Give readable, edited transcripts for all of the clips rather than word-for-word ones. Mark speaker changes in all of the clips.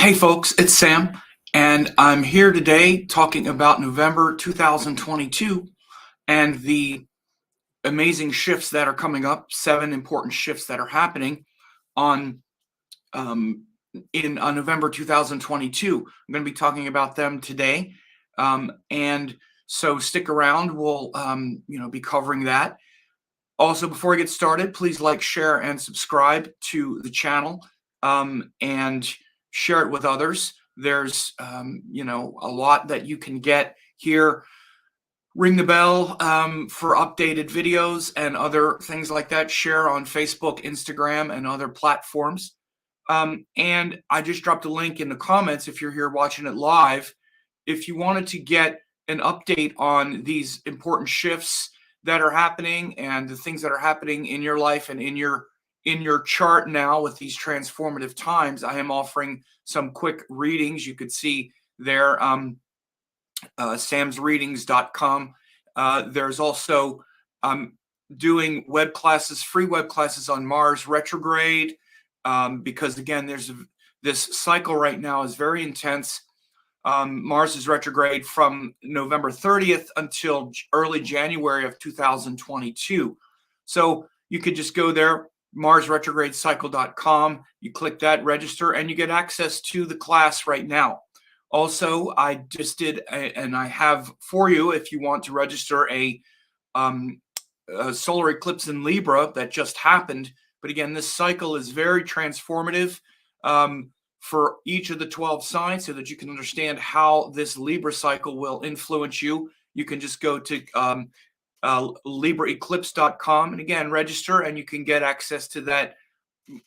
Speaker 1: Hey folks, it's Sam, and I'm here today talking about November 2022 and the amazing shifts that are coming up, 7 important shifts that are happening on um, in November 2022. I'm going to be talking about them today, and so stick around. We'll be covering that. Also, before I get started, please like, share, and subscribe to the channel, and share it with others. There's, a lot that you can get here. Ring the bell for updated videos and other things like that. Share on Facebook, Instagram, and other platforms. And I just dropped a link in the comments if you're here watching it live. If you wanted to get an update on these important shifts that are happening and the things that are happening in your life and in your chart now with these transformative times, I am offering some quick readings. You could see there, samsreadings.com. There's also doing web classes, free web classes on Mars retrograde, because again, there's this cycle right now is very intense. Mars is retrograde from November 30th until early January of 2022. So you could just go there, marsretrogradecycle.com. You click that, register, and you get access to the class right now. Also, I just did, and I have for you, if you want to register, a solar eclipse in Libra that just happened. But again, this cycle is very transformative for each of the 12 signs so that you can understand how this Libra cycle will influence you. You can just go to libraeclipse.com and again, register, and you can get access to that.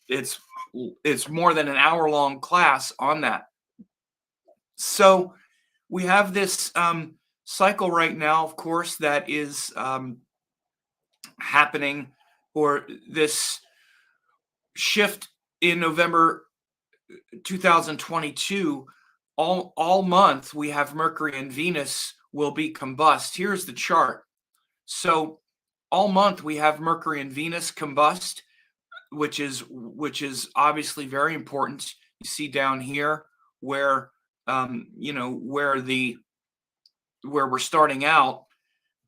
Speaker 1: It's more than an hour-long class on that. So we have this cycle right now, of course, that is happening, or this shift in November 2022. All month we have Mercury and Venus will be combust. Here's the chart. So all month we have Mercury and Venus combust, which is obviously very important. You see down here where where we're starting out,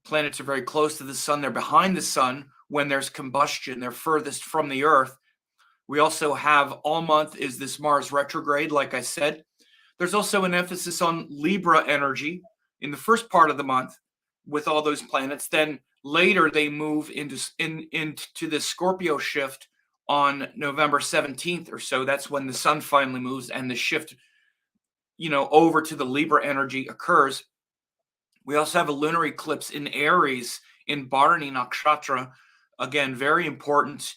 Speaker 1: planets are very close to the sun. They're behind the sun when there's combustion. They're furthest from the Earth. We also have all month is this Mars retrograde, like I said. There's also an emphasis on Libra energy in the first part of the month with all those planets. Then later they move into the Scorpio shift on November 17th or so. That's when the sun finally moves and the shift, over to the Libra energy occurs. We also have a lunar eclipse in Aries in Bharani nakshatra. Again, very important.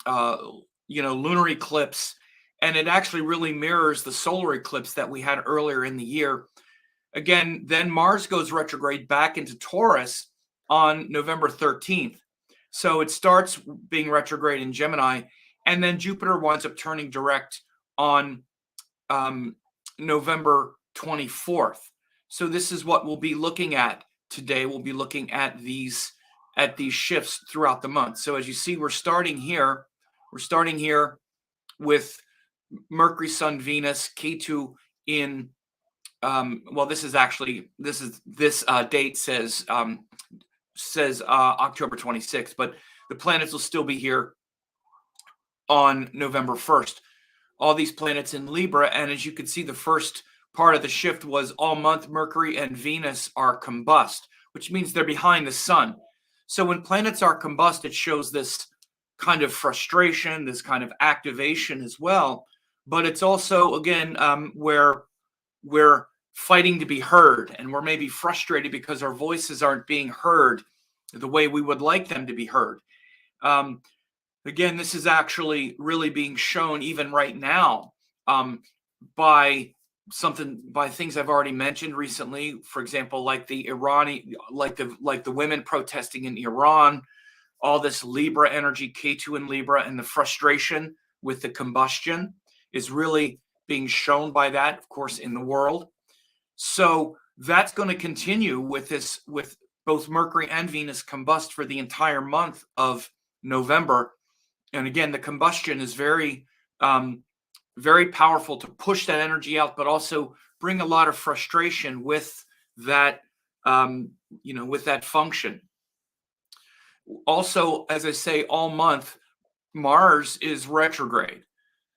Speaker 1: Lunar eclipse, and it actually really mirrors the solar eclipse that we had earlier in the year. Again, then Mars goes retrograde back into Taurus on November 13th. So it starts being retrograde in Gemini, and then Jupiter winds up turning direct on November 24th. So this is what we'll be looking at today. We'll be looking at these shifts throughout the month. So as you see, we're starting here with Mercury, Sun, Venus, Ketu in, this date says October 26th, but the planets will still be here on November 1st. All these planets in Libra, and as you can see, the first part of the shift was all month Mercury and Venus are combust, which means they're behind the sun. So when planets are combust, it shows this kind of frustration, this kind of activation as well. But it's also, again, where we're fighting to be heard, and we're maybe frustrated because our voices aren't being heard the way we would like them to be heard. Again, this is actually really being shown even right now by things I've already mentioned recently. For example, like the women protesting in Iran, all this Libra energy, Ketu in Libra, and the frustration with the combustion is really being shown by that, of course, in the world. So that's going to continue with both Mercury and Venus combust for the entire month of November. And again, the combustion is very very powerful to push that energy out, but also bring a lot of frustration with that, with that function. Also, as I say, all month, Mars is retrograde.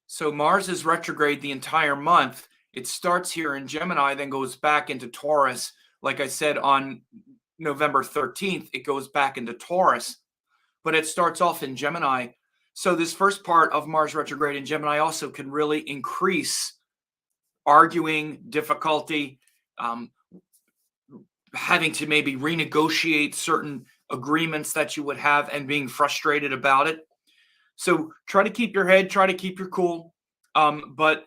Speaker 1: So Mars is retrograde the entire month. It starts here in Gemini, then goes back into Taurus. Like I said, on November 13th, it goes back into Taurus, but it starts off in Gemini. So this first part of Mars retrograde in Gemini also can really increase arguing, difficulty, having to maybe renegotiate certain agreements that you would have and being frustrated about it. So try to keep your head, try to keep your cool. But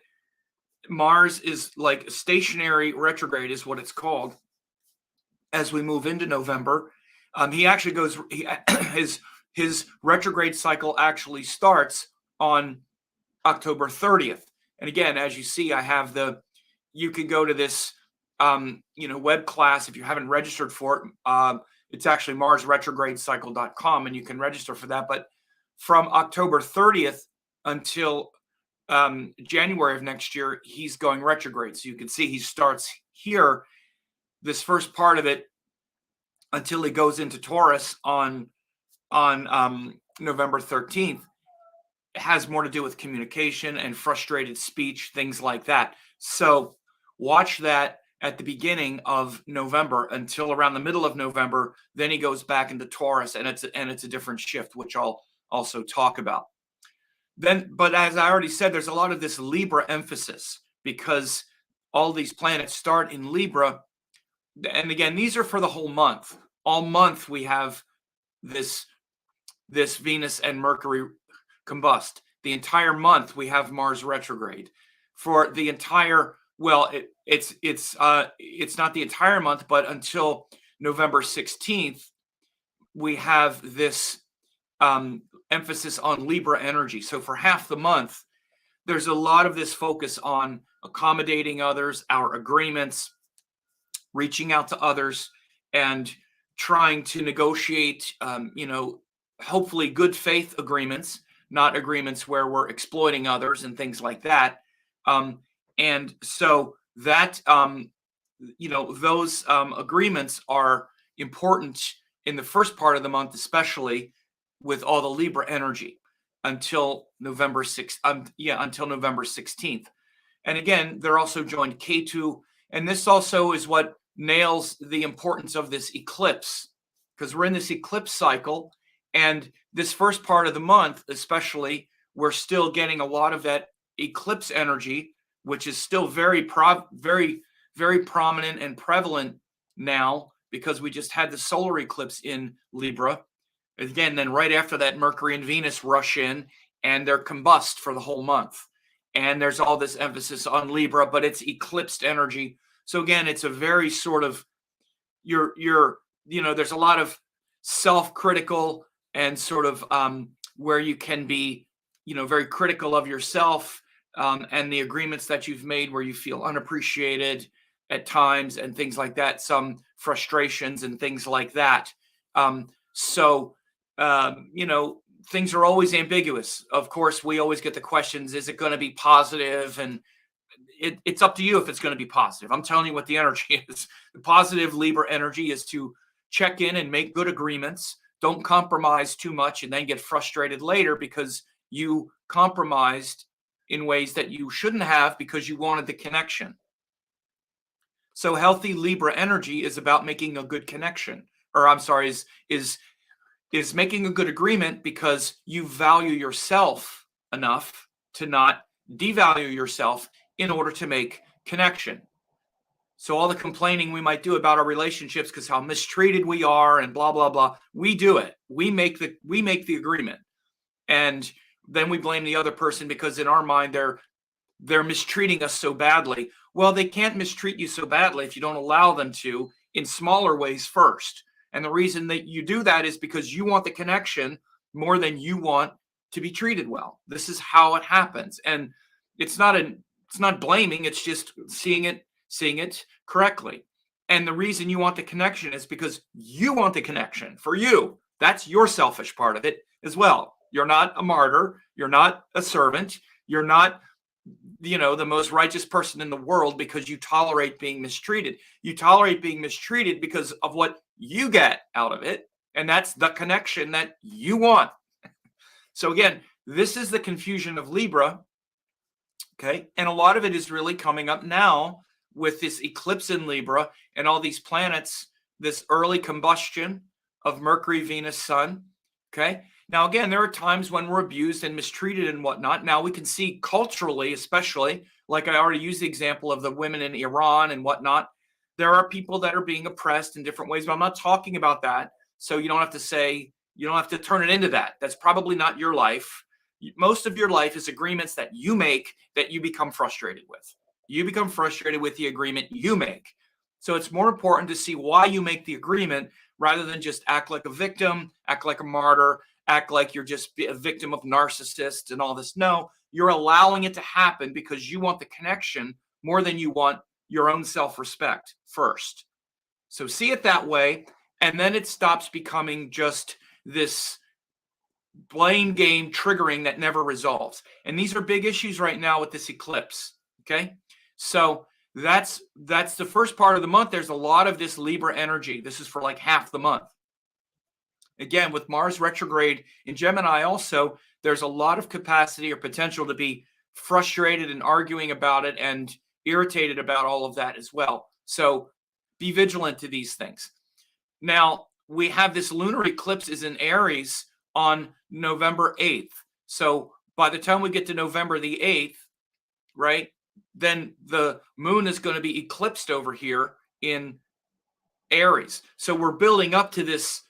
Speaker 1: Mars is like stationary retrograde is what it's called as we move into November. He actually goes, his retrograde cycle actually starts on October 30th. And again, as you see, I have you can go to this, web class if you haven't registered for it. It's actually marsretrogradecycle.com, and you can register for that. But from October 30th until January of next year, he's going retrograde. So you can see he starts here, this first part of it, until he goes into Taurus on November 13th. It has more to do with communication and frustrated speech, things like that. So watch that at the beginning of November until around the middle of November. Then he goes back into Taurus, and it's a different shift, which I'll also talk about. But as I already said, there's a lot of this Libra emphasis because all these planets start in Libra. And again, these are for the whole month. All month we have this Venus and Mercury combust. The entire month we have Mars retrograde. For the entire, well, it's not the entire month, but until November 16th, we have this emphasis on Libra energy. So for half the month, there's a lot of this focus on accommodating others, our agreements, reaching out to others, and trying to negotiate, hopefully good faith agreements, not agreements where we're exploiting others and things like that. And so that, those agreements are important in the first part of the month, especially with all the Libra energy until November 6th, until November 16th. And again, they're also joined Ketu. And this also is what nails the importance of this eclipse, because we're in this eclipse cycle. And this first part of the month, especially, we're still getting a lot of that eclipse energy, which is still very, very prominent and prevalent now because we just had the solar eclipse in Libra. Again, then right after that, Mercury and Venus rush in and they're combust for the whole month. And there's all this emphasis on Libra, but it's eclipsed energy. So again, it's a very sort of, there's a lot of self-critical and sort of where you can be, very critical of yourself and the agreements that you've made where you feel unappreciated at times and things like that, some frustrations and things like that. Things are always ambiguous. Of course, we always get the questions, is it going to be positive? And it's up to you if it's going to be positive. I'm telling you what the energy is. The positive Libra energy is to check in and make good agreements. Don't compromise too much and then get frustrated later because you compromised in ways that you shouldn't have because you wanted the connection. So healthy Libra energy is about making a good connection, or I'm sorry, is making a good agreement because you value yourself enough to not devalue yourself in order to make connection. So all the complaining we might do about our relationships because how mistreated we are and blah, blah, blah, we do it. We make the agreement. And then we blame the other person because in our mind, they're mistreating us so badly. Well, they can't mistreat you so badly if you don't allow them to in smaller ways first. And the reason that you do that is because you want the connection more than you want to be treated well. This is how it happens. And it's not blaming, it's just seeing it correctly. And the reason you want the connection is because you want the connection for you. That's your selfish part of it as well. You're not a martyr. You're not a servant. You're not the most righteous person in the world because you tolerate being mistreated. You tolerate being mistreated because of what you get out of it, and that's the connection that you want. So again, this is the confusion of Libra, okay? And a lot of it is really coming up now with this eclipse in Libra and all these planets, this early combustion of Mercury, Venus, Sun, okay? Now, again, there are times when we're abused and mistreated and whatnot. Now, we can see culturally, especially, like I already used the example of the women in Iran and whatnot, there are people that are being oppressed in different ways, but I'm not talking about that. So you don't have to say, you don't have to turn it into that. That's probably not your life. Most of your life is agreements that you make that you become frustrated with. You become frustrated with the agreement you make. So it's more important to see why you make the agreement rather than just act like a victim, act like a martyr, act like you're just a victim of narcissists and all this. No, you're allowing it to happen because you want the connection more than you want your own self-respect first. So see it that way, and then it stops becoming just this blame game triggering that never resolves. And these are big issues right now with this eclipse, okay? So that's the first part of the month. There's a lot of this Libra energy. This is for like half the month. Again, with Mars retrograde in Gemini also, there's a lot of capacity or potential to be frustrated and arguing about it and irritated about all of that as well. So be vigilant to these things. Now, we have this lunar eclipse is in Aries on November 8th. So by the time we get to November the 8th, right, then the moon is going to be eclipsed over here in Aries. So we're building up to this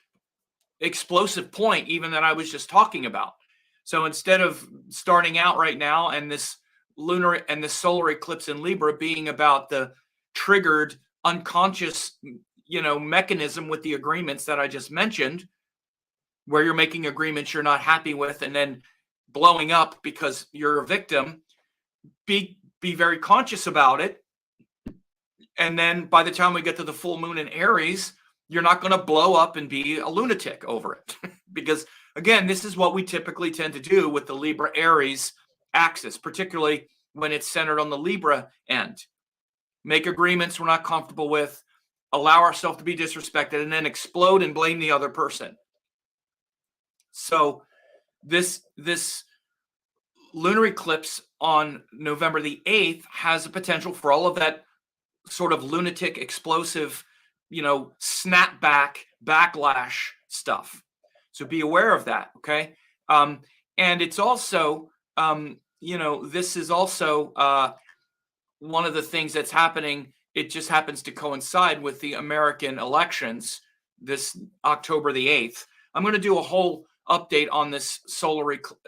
Speaker 1: explosive point even that I was just talking about. So instead of starting out right now and this lunar and this solar eclipse in Libra being about the triggered unconscious mechanism with the agreements that I just mentioned, where you're making agreements you're not happy with and then blowing up because you're a victim, be very conscious about it. And then by the time we get to the full moon in Aries, you're not going to blow up and be a lunatic over it. Because again, this is what we typically tend to do with the Libra Aries axis, particularly when it's centered on the Libra end. Make agreements we're not comfortable with, allow ourselves to be disrespected, and then explode and blame the other person. So this lunar eclipse on November the 8th has a potential for all of that sort of lunatic, explosive, snapback, backlash stuff. So be aware of that, okay? And it's also, this is also one of the things that's happening. It just happens to coincide with the American elections this October the 8th. I'm going to do a whole update on this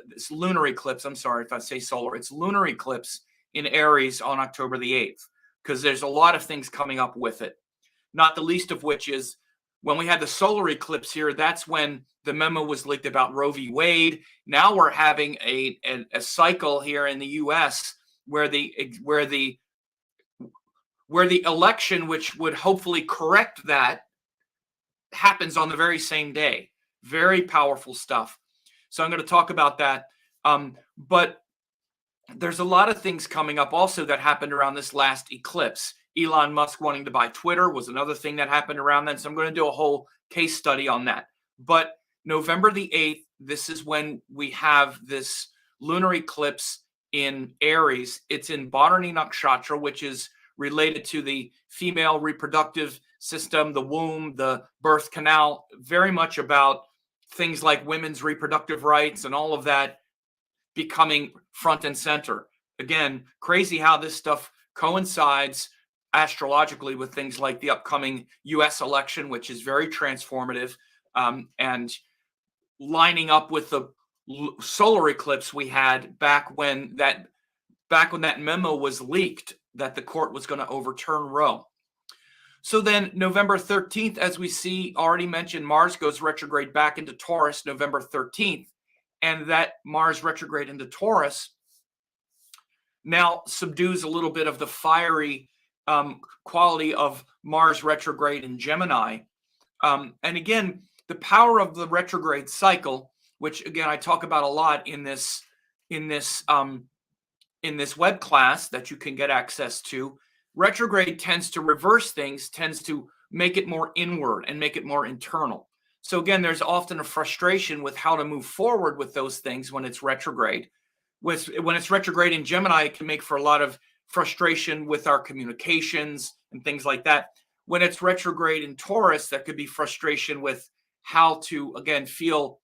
Speaker 1: this lunar eclipse. I'm sorry if I say solar. It's lunar eclipse in Aries on October the 8th, because there's a lot of things coming up with it. Not the least of which is when we had the solar eclipse here, that's when the memo was leaked about Roe v. Wade. Now we're having a cycle here in the U.S. where the election, which would hopefully correct that, happens on the very same day. Very powerful stuff. So I'm going to talk about that. But there's a lot of things coming up also that happened around this last eclipse. Elon Musk wanting to buy Twitter was another thing that happened around then. So I'm going to do a whole case study on that. But November the 8th, this is when we have this lunar eclipse in Aries. It's in Bharani Nakshatra, which is related to the female reproductive system, the womb, the birth canal, very much about things like women's reproductive rights and all of that becoming front and center. Again, crazy how this stuff coincides astrologically with things like the upcoming U.S. election, which is very transformative, and lining up with the solar eclipse we had back when that memo was leaked that the court was going to overturn Roe. So then November 13th, as we see already mentioned, Mars goes retrograde back into Taurus November 13th. And that Mars retrograde into Taurus now subdues a little bit of the fiery quality of Mars retrograde in Gemini. And again, the power of the retrograde cycle, which again I talk about a lot in this in this web class that you can get access to, retrograde tends to reverse things, tends to make it more inward and make it more internal. So again, there's often a frustration with how to move forward with those things when it's retrograde. When it's retrograde in Gemini, it can make for a lot of frustration with our communications and things like that. When it's retrograde in Taurus, that could be frustration with how to, again, feel,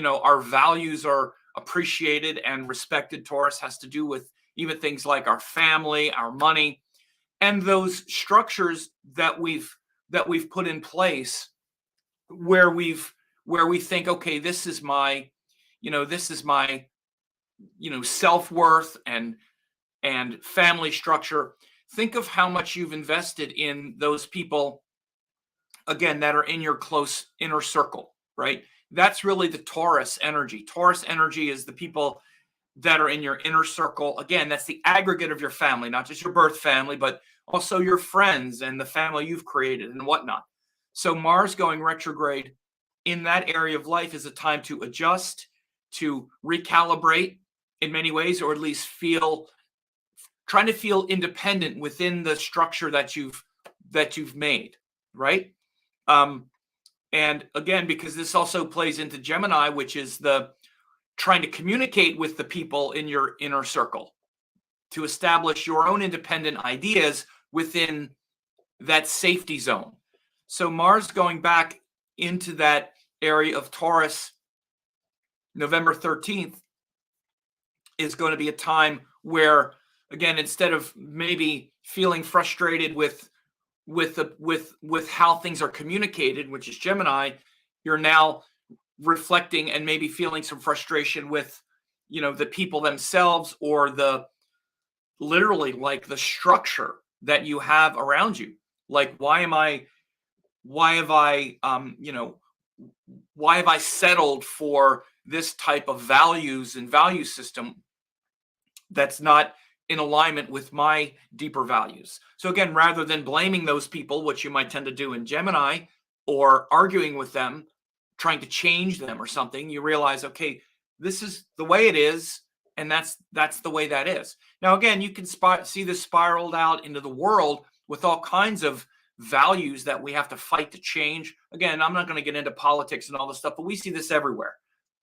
Speaker 1: our values are appreciated and respected. Taurus has to do with even things like our family, our money, and those structures that we've put in place where we think, okay, this is my self-worth and family structure. Think of how much you've invested in those people, again, that are in your close inner circle, right? That's really the Taurus energy. Taurus energy is the people that are in your inner circle. Again, that's the aggregate of your family, not just your birth family, but also your friends and the family you've created and whatnot. So Mars going retrograde in that area of life is a time to adjust, to recalibrate in many ways, or at least trying to feel independent within the structure that you've made, right? And again, because this also plays into Gemini, which is the trying to communicate with the people in your inner circle to establish your own independent ideas within that safety zone. So Mars going back into that area of Taurus, November 13th, is going to be a time where, again, instead of maybe feeling frustrated with how things are communicated, which is Gemini, you're now reflecting and maybe feeling some frustration with, the people themselves, or literally like the structure that you have around you. Like, why have I settled for this type of values and value system that's not in alignment with my deeper values? So again, rather than blaming those people, which you might tend to do in Gemini, or arguing with them, trying to change them or something, you realize, okay, this is the way it is, and that's the way that is. Now, again, you can see this spiraled out into the world with all kinds of values that we have to fight to change. Again, I'm not going to get into politics and all this stuff, but we see this everywhere.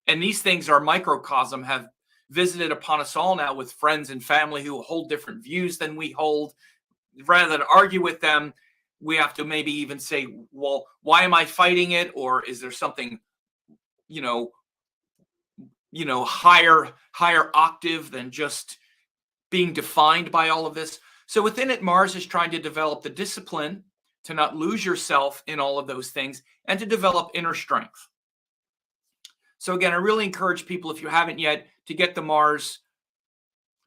Speaker 1: And these things are microcosm, have visited upon us all now with friends and family who hold different views than we hold. Rather than argue with them, we have to maybe even say, well, why am I fighting it? Or is there something, higher octave than just being defined by all of this? So within it, Mars is trying to develop the discipline to not lose yourself in all of those things and to develop inner strength. So again, I really encourage people, if you haven't yet, to get the Mars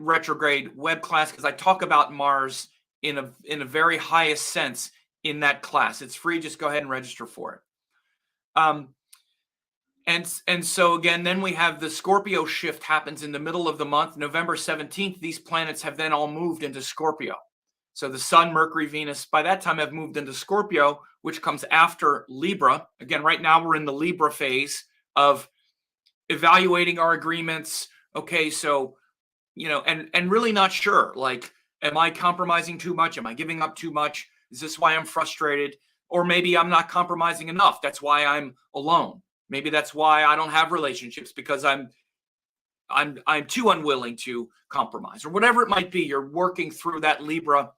Speaker 1: retrograde web class, because I talk about Mars in a very highest sense in that class. It's free. Just go ahead and register for it. And so again, then we have the Scorpio shift happens in the middle of the month, November 17th. These planets have then all moved into Scorpio. So the Sun, Mercury, Venus, by that time have moved into Scorpio, which comes after Libra. Again, right now we're in the Libra phase of evaluating our agreements. Okay, so, and really not sure, like, am I compromising too much? Am I giving up too much? Is this why I'm frustrated? Or maybe I'm not compromising enough. That's why I'm alone. Maybe that's why I don't have relationships, because I'm too unwilling to compromise, or whatever it might be. You're working through that Libra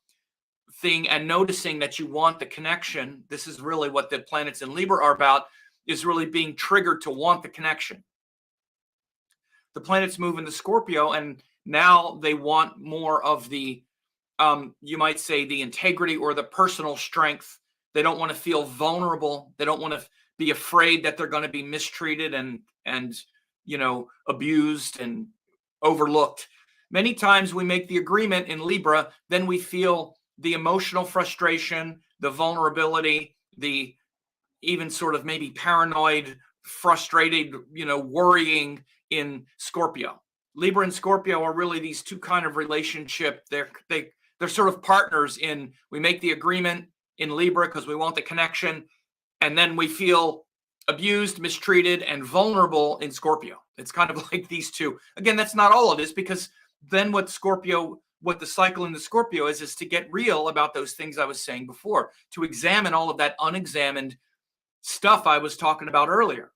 Speaker 1: thing and noticing that you want the connection. This is really what the planets in Libra are about, is really being triggered to want the connection. The planets move into Scorpio, and now they want more of the, you might say, the integrity or the personal strength. They don't want to feel vulnerable. They don't want to be afraid that they're going to be mistreated and abused and overlooked. Many times we make the agreement in Libra, then we feel the emotional frustration, the vulnerability, the even sort of maybe paranoid, frustrated, worrying in Scorpio. Libra and Scorpio are really these two kind of relationship. They're sort of partners in, we make the agreement in Libra because we want the connection, and then we feel abused, mistreated, and vulnerable in Scorpio. It's kind of like these two. Again, that's not all it is, because then what the cycle in the Scorpio is to get real about those things I was saying before, to examine all of that unexamined stuff I was talking about earlier,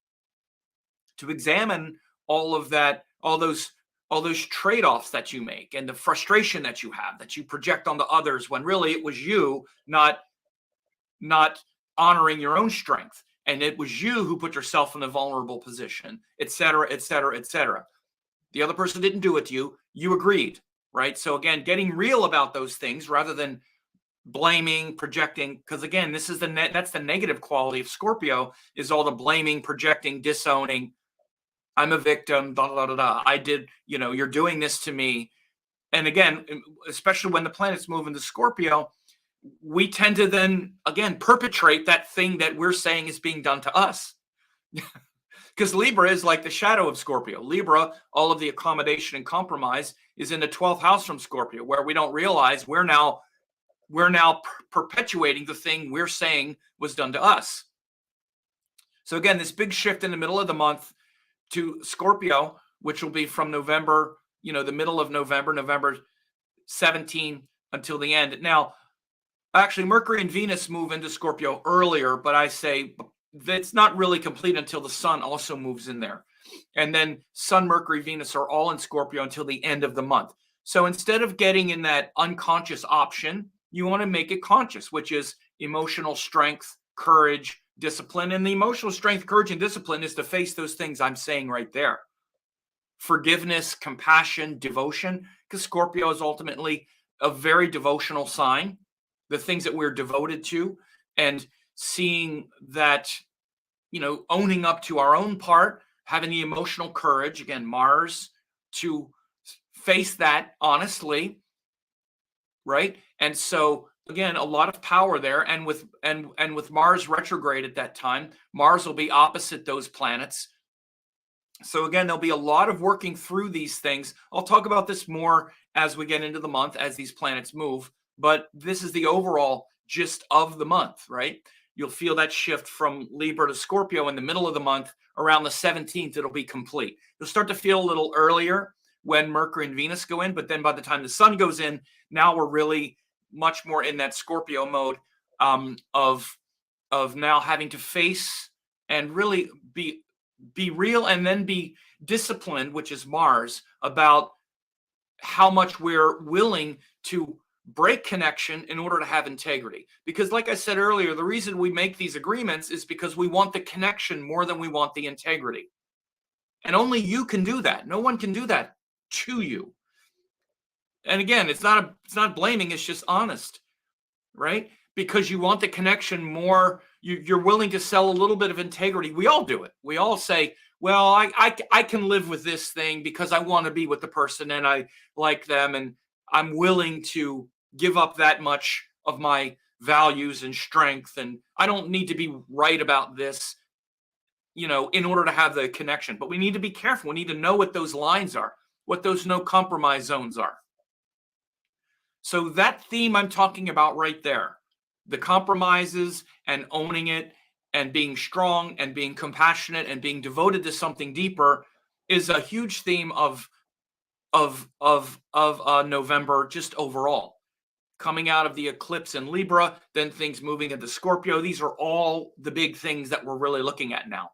Speaker 1: to examine all of that, all those trade-offs that you make and the frustration that you have, that you project on the others when really it was you not honoring your own strength. And it was you who put yourself in a vulnerable position, et cetera, et cetera, et cetera. The other person didn't do it to you. You agreed, right? So again, getting real about those things rather than blaming, projecting, because again, this is that's the negative quality of Scorpio, is all the blaming, projecting, disowning. I'm a victim, da da da da. I did, you're doing this to me. And again, especially when the planets move into Scorpio, we tend to then again perpetrate that thing that we're saying is being done to us. Because Libra is like the shadow of Scorpio. Libra, all of the accommodation and compromise, is in the 12th house from Scorpio, where we don't realize we're now perpetuating the thing we're saying was done to us. So again, this big shift in the middle of the month to Scorpio, which will be from November, the middle of November 17 until the end. Now, actually, Mercury and Venus move into Scorpio earlier, but I say it's not really complete until the Sun also moves in there. And then Sun, Mercury, Venus are all in Scorpio until the end of the month. So instead of getting in that unconscious option, you want to make it conscious, which is emotional strength, courage, discipline. And the emotional strength, courage, and discipline is to face those things I'm saying right there. Forgiveness, compassion, devotion, because Scorpio is ultimately a very devotional sign. The things that we're devoted to, and seeing that, owning up to our own part, having the emotional courage, again, Mars, to face that honestly, right? And so again, a lot of power there. And with Mars retrograde at that time, Mars will be opposite those planets. So again, there'll be a lot of working through these things. I'll talk about this more as we get into the month, as these planets move. But this is the overall gist of the month, right? You'll feel that shift from Libra to Scorpio in the middle of the month. Around the 17th, it'll be complete. You'll start to feel a little earlier when Mercury and Venus go in, but then by the time the Sun goes in, now we're really much more in that Scorpio mode of now having to face and really be real, and then be disciplined, which is Mars, about how much we're willing to break connection in order to have integrity. Because like I said earlier, the reason we make these agreements is because we want the connection more than we want the integrity. And only you can do that. No one can do that to you. And again, it's not blaming, it's just honest, right? Because you want the connection more, you're willing to sell a little bit of integrity. We all do it. We all say, well, I can live with this thing because I want to be with the person and I like them, and I'm willing to give up that much of my values and strength, and I don't need to be right about this, in order to have the connection. But we need to be careful. We need to know what those lines are, what those no compromise zones are. So that theme I'm talking about right there, the compromises and owning it and being strong and being compassionate and being devoted to something deeper, is a huge theme of November, just overall. Coming out of the eclipse in Libra, then things moving into Scorpio. These are all the big things that we're really looking at now.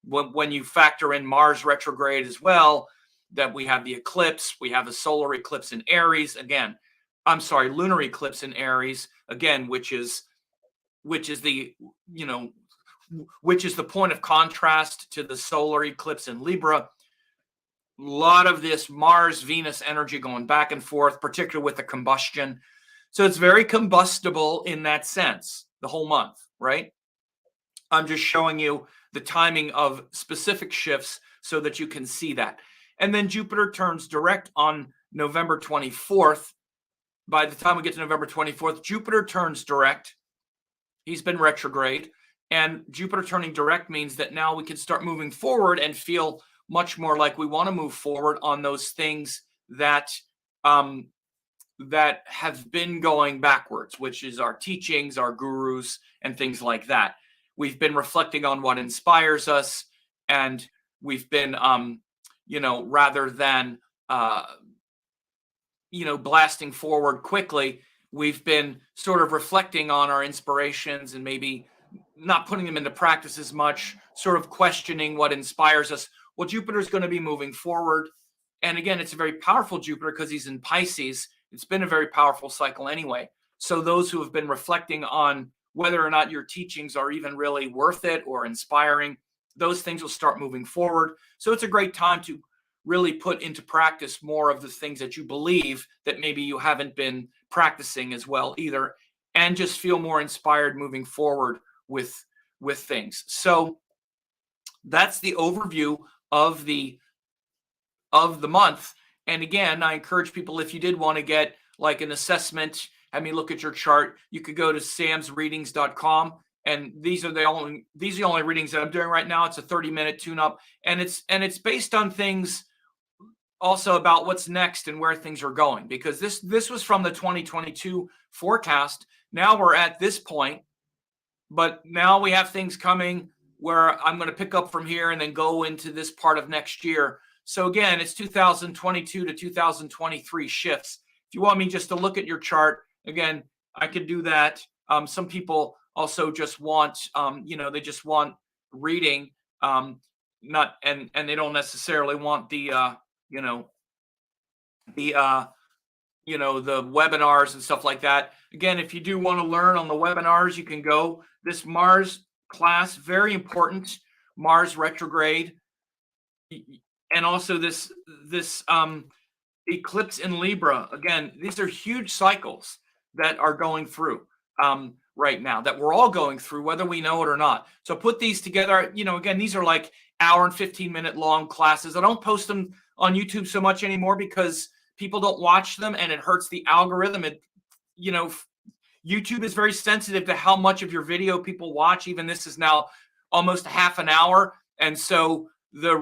Speaker 1: When you factor in Mars retrograde as well, that we have the eclipse, we have a solar eclipse in Aries again. I'm sorry, lunar eclipse in Aries again, which is the point of contrast to the solar eclipse in Libra. A lot of this Mars Venus energy going back and forth, particularly with the combustion. So it's very combustible in that sense, the whole month, right? I'm just showing you the timing of specific shifts so that you can see that. And then Jupiter turns direct on November 24th. By the time we get to November 24th, Jupiter turns direct. He's been retrograde. And Jupiter turning direct means that now we can start moving forward and feel much more like we want to move forward on those things that that have been going backwards, which is our teachings, our gurus, and things like that. We've been reflecting on what inspires us, and we've been, rather than blasting forward quickly, we've been sort of reflecting on our inspirations and maybe not putting them into practice as much, sort of questioning what inspires us. Well, Jupiter's going to be moving forward. And again, it's a very powerful Jupiter because he's in Pisces. It's been a very powerful cycle anyway. So those who have been reflecting on whether or not your teachings are even really worth it or inspiring, those things will start moving forward. So it's a great time to really put into practice more of the things that you believe that maybe you haven't been practicing as well either, and just feel more inspired moving forward with things. So that's the overview of the month. And again, I encourage people, if you did want to get like an assessment, have me look at your chart, you could go to samsreadings.com. And these are the only readings that I'm doing right now. It's a 30-minute tune-up, and it's based on things also about what's next and where things are going, because this was from the 2022 forecast. Now we're at this point, but now we have things coming where I'm going to pick up from here and then go into this part of next year. So again, it's 2022 to 2023 shifts. If you want me just to look at your chart, again, I could do that. Some people also just want, they just want reading, not and they don't necessarily want the the webinars and stuff like that. Again, if you do want to learn on the webinars, you can go. This Mars class, very important, Mars retrograde, and also this eclipse in Libra. Again, these are huge cycles that are going through right now, that we're all going through, whether we know it or not. So put these together. Again, these are like hour and 15-minute long classes. I don't post them on YouTube so much anymore because people don't watch them and it hurts the algorithm. YouTube is very sensitive to how much of your video people watch. Even this is now almost a half an hour. And so the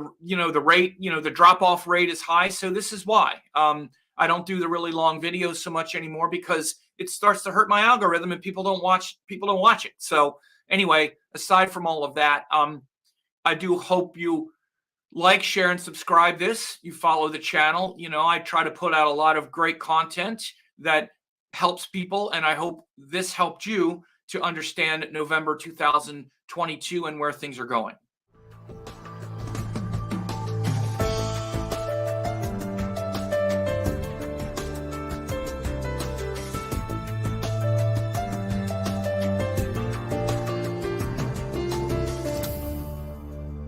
Speaker 1: rate, the drop-off rate is high. So this is why I don't do the really long videos so much anymore, because it starts to hurt my algorithm and people don't watch it. So anyway, aside from all of that, I do hope you like, share, and subscribe this. You follow the channel. I try to put out a lot of great content that helps people, and I hope this helped you to understand November 2022 and where things are going.